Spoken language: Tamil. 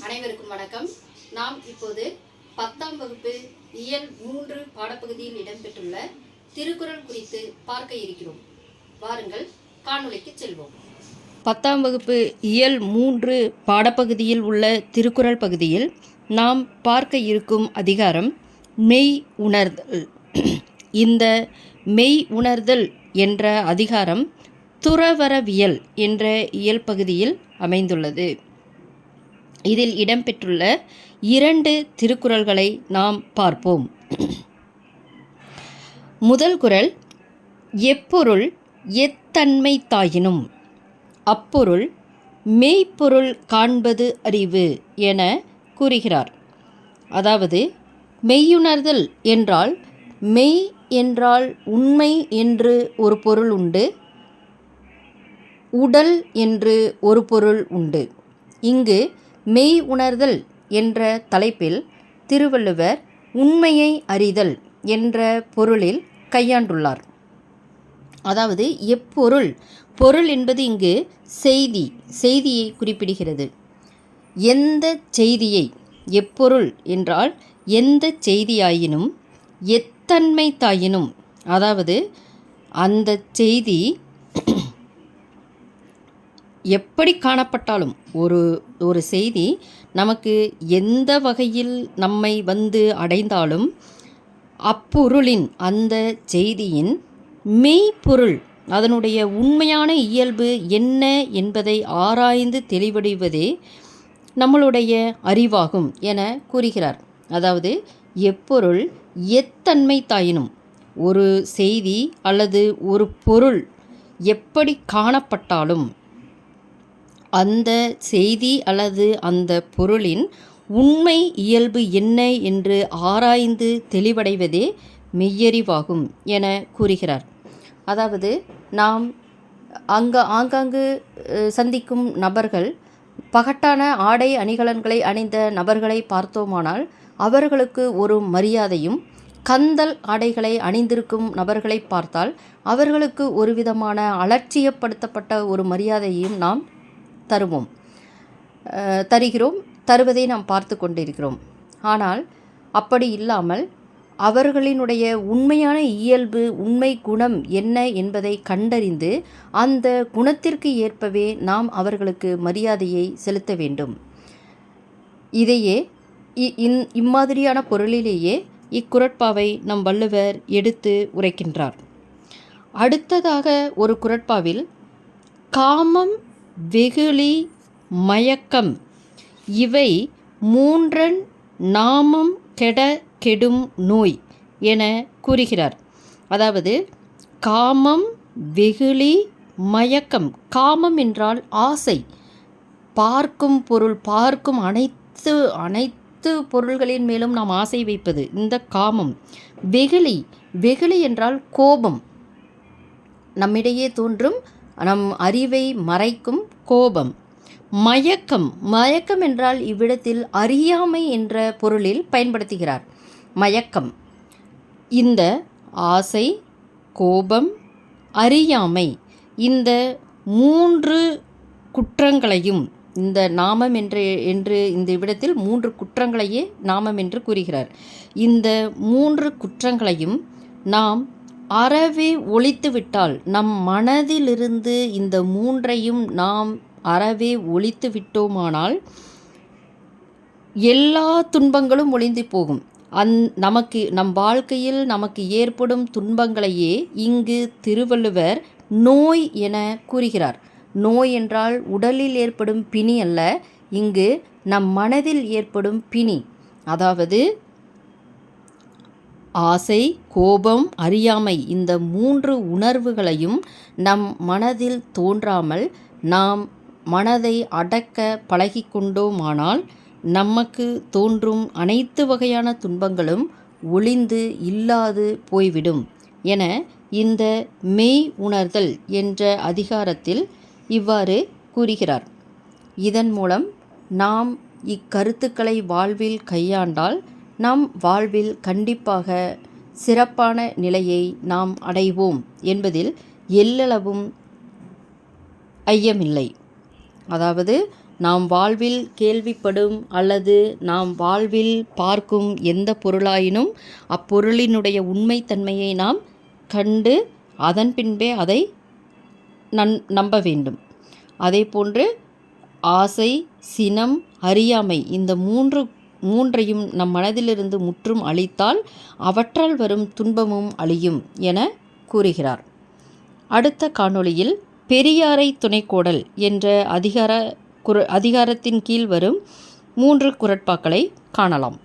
அனைவருக்கும் வணக்கம். நாம் இப்போது 10ஆம் வகுப்பு இயல் 3 பாடப்பகுதியில் இடம்பெற்றுள்ள திருக்குறள் குறித்து பார்க்க இருக்கிறோம். வாருங்கள் காணொளிக்கு செல்வோம். 10ஆம் வகுப்பு இயல் 3 பாடப்பகுதியில் உள்ள திருக்குறள் பகுதியில் நாம் பார்க்க இருக்கும் அதிகாரம் மெய் உணர்தல். இந்த மெய் உணர்தல் என்ற அதிகாரம் துறவறவியல் என்ற இயல் பகுதியில் அமைந்துள்ளது. இதில் இடம்பெற்றுள்ள 2 திருக்குறள்களை நாம் பார்ப்போம். முதல் குறள், எப்பொருள் எத்தன்மை தாயினும் அப்பொருள் மெய்ப்பொருள் காண்பது அறிவு என கூறுகிறார். அதாவது மெய்யுணர்தல் என்றால் மெய் என்றால் உண்மை என்று ஒரு பொருள் உண்டு, உடல் என்று ஒரு பொருள் உண்டு. இங்கு மெய் உணர்தல் என்ற தலைப்பில் திருவள்ளுவர் உண்மையை அறிதல் என்ற பொருளில் கையாண்டுள்ளார். அதாவது எப்பொருள், பொருள் என்பது இங்கு செய்தியை குறிப்பிடுகிறது. எந்த செய்தியை, எப்பொருள் என்றால் எந்த செய்தியாயினும் எத்தன்மை தாயினும், அதாவது அந்த செய்தி எப்படி காணப்பட்டாலும் ஒரு செய்தி நமக்கு எந்த வகையில் நம்மை வந்து அடைந்தாலும் அப்பொருளின், அந்த செய்தியின் மெய்ப்பொருள், அதனுடைய உண்மையான இயல்பு என்ன என்பதை ஆராய்ந்து தெளிவடைவதே நம்மளுடைய அறிவாகும் என கூறுகிறார். அதாவது எப்பொருள் எத்தன்மை தாயினும், ஒரு செய்தி அல்லது ஒரு பொருள் எப்படி காணப்பட்டாலும் அந்த செய்தி அல்லது அந்த பொருளின் உண்மை இயல்பு என்ன என்று ஆராய்ந்து தெளிவடைவதே மெய்யறிவாகும் என கூறுகிறார். அதாவது நாம் ஆங்காங்கு சந்திக்கும் நபர்கள், பகட்டான ஆடை அணிகலன்களை அணிந்த நபர்களை பார்த்தோமானால் அவர்களுக்கு ஒரு மரியாதையும், கந்தல் ஆடைகளை அணிந்திருக்கும் நபர்களை பார்த்தால் அவர்களுக்கு ஒரு விதமான அலட்சியப்படுத்தப்பட்ட ஒரு மரியாதையும் நாம் தருவதை நாம் பார்த்து கொண்டிருக்கிறோம். ஆனால் அப்படி இல்லாமல் அவர்களினுடைய உண்மையான இயல்பு, உண்மை குணம் என்ன என்பதை கண்டறிந்து அந்த குணத்திற்கு ஏற்பவே நாம் அவர்களுக்கு மரியாதையை செலுத்த வேண்டும். இதையே இம்மாதிரியான பொருளிலேயே இக்குறட்பாவை நம் வள்ளுவர் எடுத்து உரைக்கின்றார். அடுத்ததாக ஒரு குறட்பாவில் காமம், வெகுளி, மயக்கம் இவை மூன்றன் நாமம் கெட கெடும் நோய் என கூறுகிறார். அதாவது காமம், வெகுளி, மயக்கம். காமம் என்றால் ஆசை, பார்க்கும் பொருள், பார்க்கும் அனைத்து பொருள்களின் மேலும் நாம் ஆசை வைப்பது இந்த காமம். வெகுளி என்றால் கோபம், நம்மிடையே தோன்றும் நம் அறிவை மறைக்கும் கோபம். மயக்கம் என்றால் இவ்விடத்தில் அறியாமை என்ற பொருளில் பயன்படுத்துகிறார். மயக்கம், இந்த ஆசை, கோபம், அறியாமை, இந்த 3 குற்றங்களையும், இந்த நாமம் என்று இந்த இவ்விடத்தில் 3 குற்றங்களையே நாமம் என்று கூறுகிறார். இந்த 3 குற்றங்களையும் நாம் அறவே ஒழித்துவிட்டால், நம் மனதிலிருந்து இந்த 3ஐயும் நாம் அறவே ஒழித்து விட்டோமானால் எல்லா துன்பங்களும் ஒழிந்து போகும். நம் வாழ்க்கையில் நமக்கு ஏற்படும் துன்பங்களையே இங்கு திருவள்ளுவர் நோய் என கூறுகிறார். நோய் என்றால் உடலில் ஏற்படும் பிணி அல்ல, இங்கு நம் மனதில் ஏற்படும் பிணி. அதாவது ஆசை, கோபம், அறியாமை, இந்த 3 உணர்வுகளையும் நம் மனதில் தோன்றாமல் நாம் மனதை அடக்க பழகிக்கொண்டோமானால் நமக்கு தோன்றும் அனைத்து வகையான துன்பங்களும் ஒழிந்து இல்லாது போய்விடும் என இந்த மெய் உணர்தல் என்ற அதிகாரத்தில் இவ்வாறு கூறுகிறார். இதன் மூலம் நாம் இக்கருத்துக்களை வாழ்வில் கையாண்டால் நம் வாழ்வில் கண்டிப்பாக சிறப்பான நிலையை நாம் அடைவோம் என்பதில் எல்லளவும் ஐயமில்லை. அதாவது நாம் வாழ்வில் கேள்விப்படும் அல்லது நாம் வாழ்வில் பார்க்கும் எந்த பொருளாயினும் அப்பொருளினுடைய உண்மைத்தன்மையை நாம் கண்டு அதன் பின்பே அதை நம்ப வேண்டும். அதேபோன்று ஆசை, சினம், அறியாமை இந்த மூன்றையும் நம் மனதிலிருந்து முற்றும் அழித்தால் அவற்றால் வரும் துன்பமும் அழியும் என கூறுகிறார். அடுத்த காணொளியில் பெரியாரை துணைக்கோடல் என்ற அதிகாரத்தின் கீழ் வரும் 3 குறட்பாக்களை காணலாம்.